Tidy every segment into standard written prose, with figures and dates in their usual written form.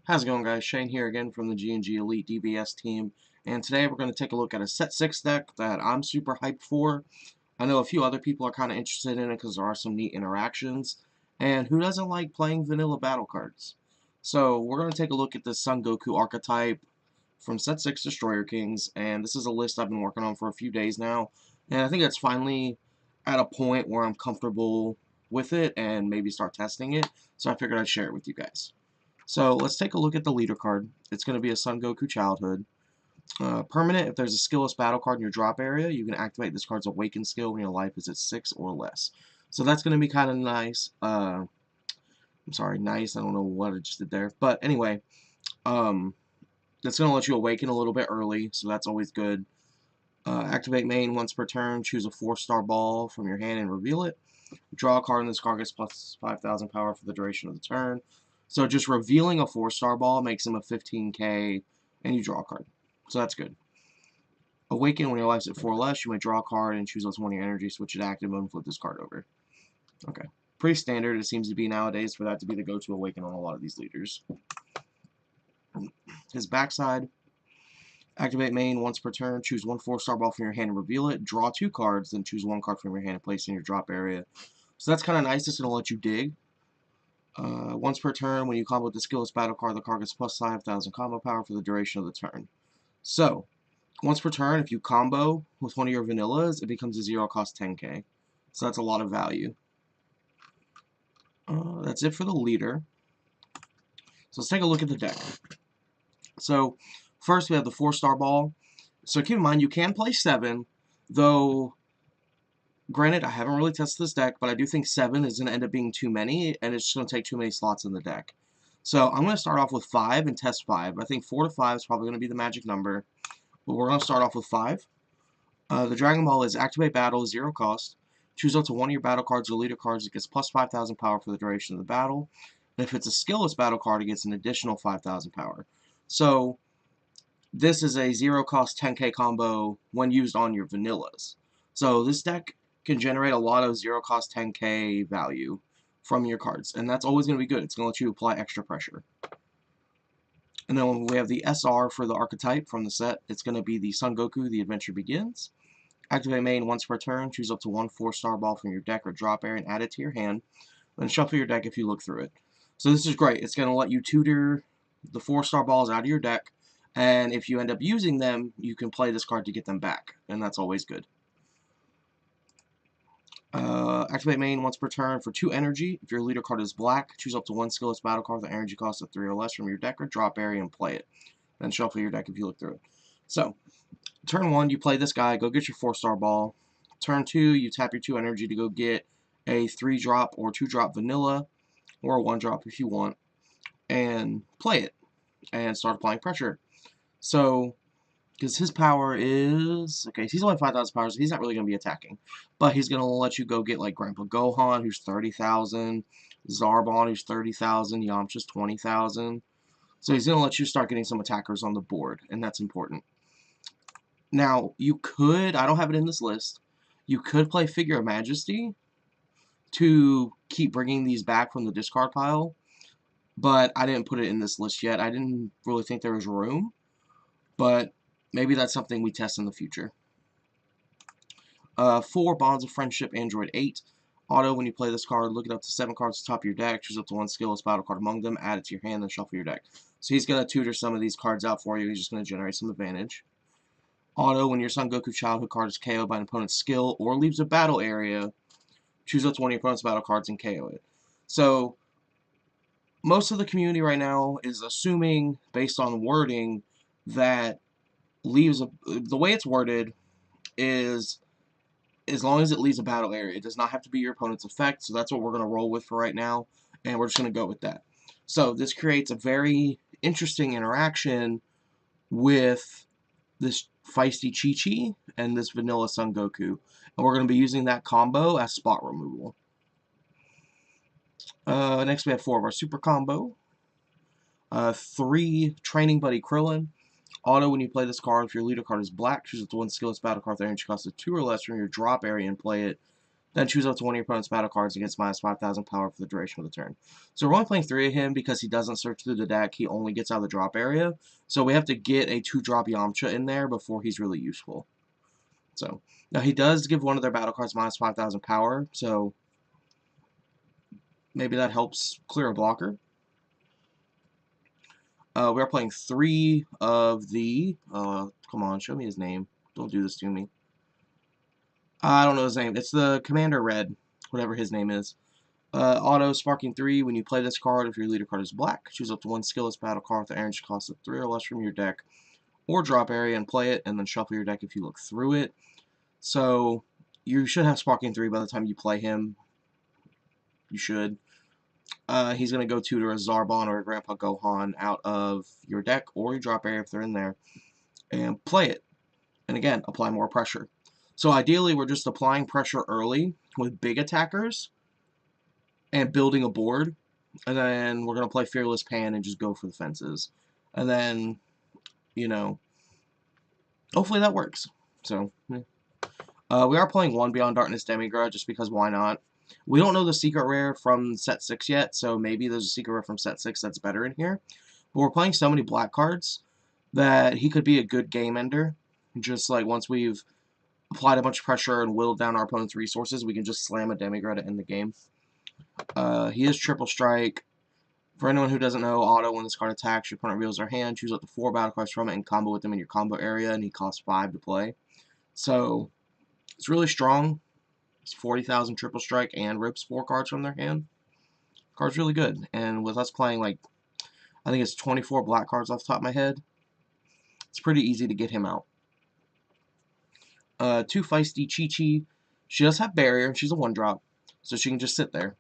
How's it going, guys? Shane here again from the GnG Elite DBS team, and today we're going to take a look at a set 6 deck that I'm super hyped for. I know a few other people are kind of interested in it because there are some neat interactions, and who doesn't like playing vanilla battle cards? So we're going to take a look at this Son Goku archetype from set 6 Destroyer Kings, and this is a list I've been working on for a few days now, and I think it's finally at a point where I'm comfortable with it and maybe start testing it, so I figured I'd share it with you guys. So let's take a look at the leader card. It's going to be a Son Goku Childhood. Permanent, if there's a skillless battle card in your drop area, you can activate this card's Awaken skill when your life is at 6 or less. So that's going to be kind of nice. I'm sorry, nice. I don't know what I just did there. But anyway, that's going to let you awaken a little bit early, so that's always good. Activate main once per turn. Choose a 4-star ball from your hand and reveal it. Draw a card, and this card gets plus 5,000 power for the duration of the turn. So just revealing a 4-star ball makes him a 15k, and you draw a card. So that's good. Awaken, when your life's at 4 or less, you may draw a card and choose one of your energy, switch it active mode, and flip this card over. Okay. Pretty standard, it seems to be nowadays, for that to be the go-to Awaken on a lot of these leaders. His backside, activate main once per turn, choose one 4-star ball from your hand and reveal it, draw 2 cards, then choose 1 card from your hand and place it in your drop area. So that's kind of nice, it's going to let you dig. Once per turn, when you combo with the skillless battle card, the card gets plus 5,000 combo power for the duration of the turn. So, once per turn, if you combo with one of your vanillas, it becomes a 0-cost 10k. So that's a lot of value. That's it for the leader. So let's take a look at the deck. So, first we have the 4-star ball. So keep in mind, you can play 7, though... Granted, I haven't really tested this deck, but I do think 7 is going to end up being too many, and it's just going to take too many slots in the deck. So I'm going to start off with 5 and test 5. I think 4 to 5 is probably going to be the magic number, but we're going to start off with 5. The Dragon Ball is Activate Battle, 0 cost. Choose up to one of your battle cards or leader cards. It gets plus 5,000 power for the duration of the battle. And if it's a skillless battle card, it gets an additional 5,000 power. So this is a 0 cost 10k combo when used on your vanillas. So this deck can generate a lot of 0 cost 10k value from your cards, and that's always going to be good. It's going to let you apply extra pressure. And then we have the SR for the archetype from the set. It's going to be the Son Goku, The Adventure Begins. Activate main once per turn. Choose up to one 4-star ball from your deck or drop area and add it to your hand. Then shuffle your deck if you look through it. So this is great. It's going to let you tutor the 4-star balls out of your deck, and if you end up using them, you can play this card to get them back, and that's always good. Activate main once per turn for 2 energy. If your leader card is black, choose up to one skillless battle card with an energy cost of 3 or less from your deck or drop area and play it. Then shuffle your deck if you look through it. So, turn 1, you play this guy, go get your 4-star ball. Turn 2, you tap your 2 energy to go get a 3-drop or 2-drop vanilla, or a 1-drop if you want, and play it, and start applying pressure. So, because his power is... Okay, he's only 5,000 power, so he's not really going to be attacking. But he's going to let you go get, like, Grandpa Gohan, who's 30,000. Zarbon, who's 30,000. Yamcha's 20,000. So he's going to let you start getting some attackers on the board, and that's important. Now, you could... I don't have it in this list. You could play Figure of Majesty to keep bringing these back from the discard pile. But I didn't put it in this list yet. I didn't really think there was room. But... maybe that's something we test in the future. 4, Bonds of Friendship, Android 8. Auto, when you play this card, look it up to 7 cards at the top of your deck, choose up to one skillless battle card among them, add it to your hand, then shuffle your deck. So he's going to tutor some of these cards out for you. He's just going to generate some advantage. Auto, when your Son Goku Childhood card is KO'd by an opponent's skill or leaves a battle area, choose up to one of your opponent's battle cards and KO it. So, most of the community right now is assuming, based on wording, that the way it's worded is as long as it leaves a battle area. It does not have to be your opponent's effect, so that's what we're going to roll with for right now, and we're just going to go with that. So this creates a very interesting interaction with this feisty Chi-Chi and this vanilla Son Goku, and we're going to be using that combo as spot removal. Next we have 4 of our super combo. 3 Training Buddy Krillin. Auto, when you play this card, if your leader card is black, choose up to one skillless battle card with energy cost of 2 or less from your drop area and play it. Then choose up to one of your opponent's battle cards against minus 5,000 power for the duration of the turn. So we're only playing 3 of him because he doesn't search through the deck. He only gets out of the drop area. So we have to get a 2-drop Yamcha in there before he's really useful. So now he does give one of their battle cards minus 5,000 power. So maybe that helps clear a blocker. We are playing 3 of the... come on, show me his name. Don't do this to me. I don't know his name. It's the Commander Red, whatever his name is. Auto Sparking 3, when you play this card, if your leader card is black, choose up to 1 skillless battle card with the energy cost of 3 or less from your deck, or drop area and play it, and then shuffle your deck if you look through it. So, you should have Sparking 3 by the time you play him. You should. He's going to go tutor a Zarbon or a Grandpa Gohan out of your deck, or your drop area if they're in there, and play it. And again, apply more pressure. So ideally, we're just applying pressure early with big attackers and building a board. And then we're going to play Fearless Pan and just go for the fences. And then, you know, hopefully that works. So, we are playing 1 Beyond Darkness Demigra just because why not? We don't know the secret rare from set 6 yet, so maybe there's a secret rare from set 6 that's better in here. But we're playing so many black cards that he could be a good game ender. Just like once we've applied a bunch of pressure and whittled down our opponent's resources, we can just slam a Demigra to end the game. He is Triple Strike. For anyone who doesn't know, auto, when this card attacks, your opponent reveals their hand, choose up to 4 battle cards from it and combo with them in your combo area, and he costs 5 to play. So, it's really strong. It's 40,000 Triple Strike and rips 4 cards from their hand. The card's really good. And with us playing, like, I think it's 24 black cards off the top of my head, it's pretty easy to get him out. 2 Feisty Chi-Chi. She does have Barrier, and she's a 1-drop, so she can just sit there.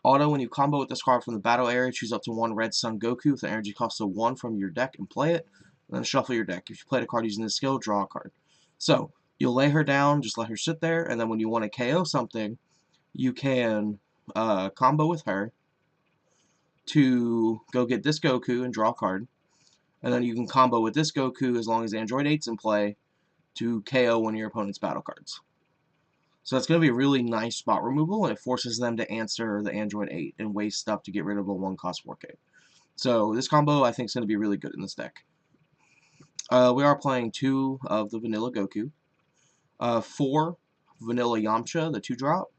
Auto, when you combo with this card from the battle area, choose up to 1 Red Sun Goku with the energy cost of 1 from your deck and play it. And then shuffle your deck. If you played a card using this skill, draw a card. So, you'll lay her down, just let her sit there, and then when you want to KO something, you can combo with her to go get this Goku and draw a card. And then you can combo with this Goku as long as Android 8's in play to KO one of your opponent's battle cards. So that's going to be a really nice spot removal, and it forces them to answer the Android 8 and waste stuff to get rid of a 1-cost 4K. So this combo, I think, is going to be really good in this deck. We are playing 2 of the Vanilla Goku. 4 Vanilla Yamcha, the 2-drop.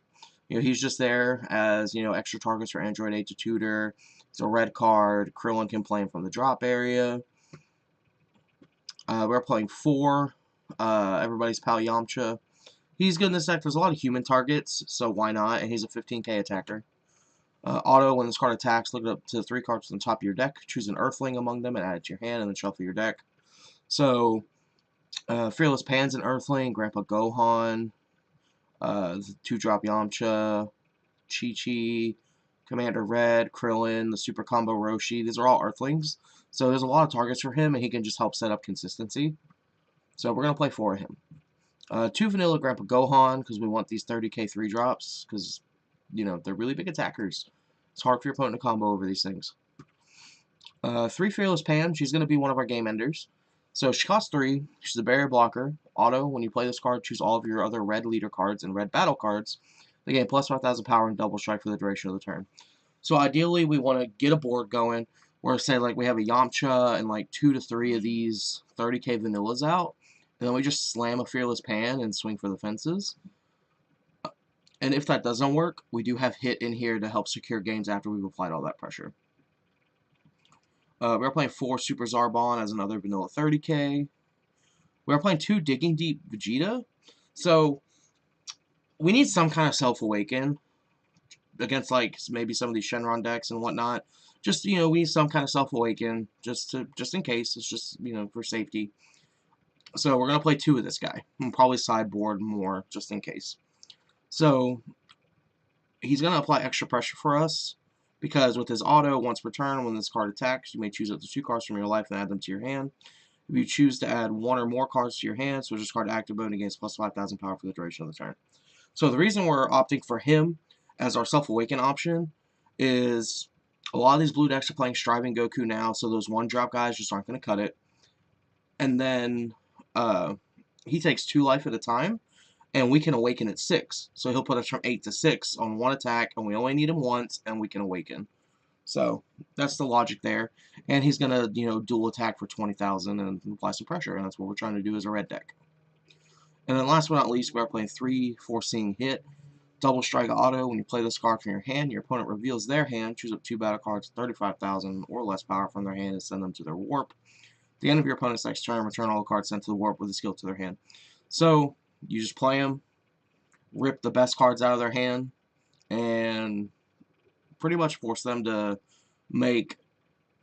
You know, he's just there as, you know, extra targets for Android 8 to tutor. It's a red card. Krillin can play him from the drop area. We're playing 4 Everybody's Pal Yamcha. He's good in this deck. There's a lot of human targets, so why not? And he's a 15k attacker. Auto, when this card attacks, look up to 3 cards on the top of your deck. Choose an Earthling among them and add it to your hand, and then shuffle your deck. So, Fearless Pan's an Earthling, Grandpa Gohan, 2-drop Yamcha, Chi-Chi, Commander Red, Krillin, the Super Combo Roshi. These are all Earthlings. So there's a lot of targets for him, and he can just help set up consistency. So we're going to play 4 of him. 2 Vanilla Grandpa Gohan, because we want these 30k 3-drops, because, you know, they're really big attackers. It's hard for your opponent to combo over these things. 3 Fearless Pan, she's going to be one of our game enders. So she costs 3, she's a barrier blocker. Auto, when you play this card, choose all of your other red leader cards and red battle cards. They gain plus 5,000 power and double strike for the duration of the turn. So ideally, we want to get a board going, where say like we have a Yamcha and like 2 to 3 of these 30k vanillas out. And then we just slam a Fearless Pan and swing for the fences. And if that doesn't work, we do have Hit in here to help secure games after we've applied all that pressure. We're playing 4 Super Zarbon as another vanilla 30k. We're playing 2 Digging Deep Vegeta. So, we need some kind of Self-Awaken against, like, maybe some of these Shenron decks and whatnot. Just, you know, we need some kind of Self-Awaken just in case. It's just, you know, for safety. So we're going to play 2 of this guy. And probably sideboard more, just in case. So, he's going to apply extra pressure for us, because with his auto, once per turn, when this card attacks, you may choose up to 2 cards from your life and add them to your hand. If you choose to add 1 or more cards to your hand, switch this card to active mode and gains plus 5,000 power for the duration of the turn. So the reason we're opting for him as our Self-Awaken option is a lot of these blue decks are playing Striving Goku now, so those 1-drop guys just aren't going to cut it. And then he takes 2 life at a time, and we can awaken at 6. So he'll put us from 8 to 6 on one attack, and we only need him once, and we can awaken. So that's the logic there. And he's going to, dual attack for 20,000 and apply some pressure, and that's what we're trying to do as a red deck. And then last but not least, we are playing 3 Foreseeing Hit. Double Strike Auto. When you play this card from your hand, your opponent reveals their hand, choose up 2 battle cards, 35,000 or less power from their hand, and send them to their warp. At the end of your opponent's next turn, return all the cards sent to the warp with a skill to their hand. So you just play them, rip the best cards out of their hand, and pretty much force them to make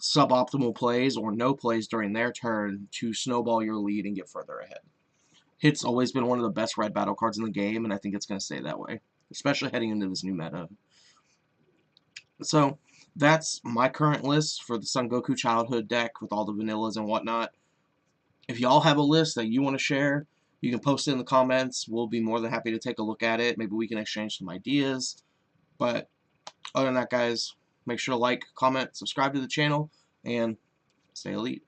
suboptimal plays or no plays during their turn to snowball your lead and get further ahead. Hit's always been one of the best red battle cards in the game, and I think it's going to stay that way, especially heading into this new meta. So that's my current list for the Son Goku childhood deck with all the vanillas and whatnot. If y'all have a list that you want to share, you can post it in the comments. We'll be more than happy to take a look at it. Maybe we can exchange some ideas. But other than that, guys, make sure to like, comment, subscribe to the channel, and stay elite.